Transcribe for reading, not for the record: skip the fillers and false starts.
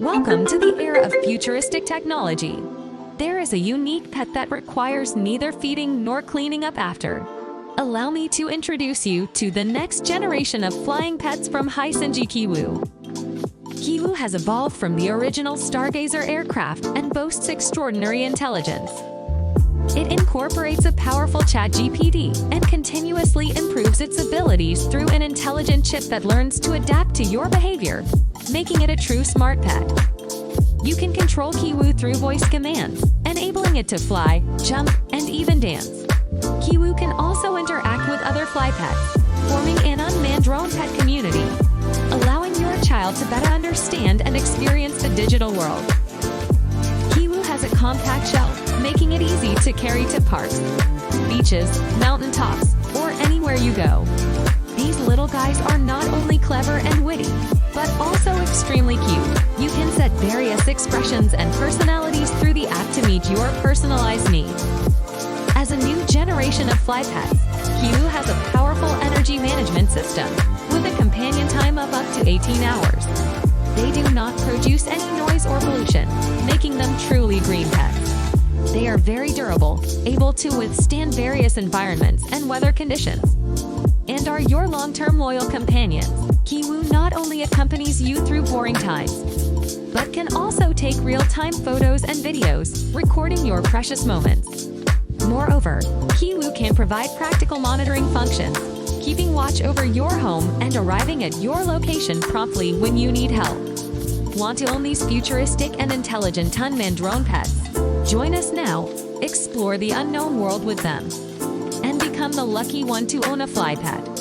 Welcome to the era of futuristic technology. There is a unique pet that requires neither feeding nor cleaning up after. Allow me to introduce you to the next generation of flying pets from HISINGY KIWOO. KIWOO has evolved from the original STARGAZER aircraft and boasts extraordinary intelligence. It incorporates a powerful ChatGPT and continuously improves its abilities through an intelligent chip that learns to adapt to your behavior, making it a true smart pet. You can control KIWOO through voice commands, enabling it to fly, jump, and even dance. KIWOO can also interact with other FlyPets, forming an unmanned drone pet community, allowing your child to better understand and experience the digital world. KIWOO has a compact shell, making it easy to carry to parks, beaches, mountaintops, or anywhere you go. These little guys are not only clever and witty, but also extremely cute. You can set various expressions and personalities through the app to meet your personalized needs. As a new generation of FlyPets, KIWOO has a powerful energy management system with a companion time of up to 18 hours. They do not produce any noise or pollution, making them truly green pets. They are very durable, able to withstand various environments and weather conditions, and are your long-term loyal companions. KIWOO not only accompanies you through boring times, but can also take real-time photos and videos, recording your precious moments. Moreover, KIWOO can provide practical monitoring functions, keeping watch over your home and arriving at your location promptly when you need help. Want to own these futuristic and intelligent unmanned drone pets? Join us now, explore the unknown world with them, and become the lucky one to own a FlyPet.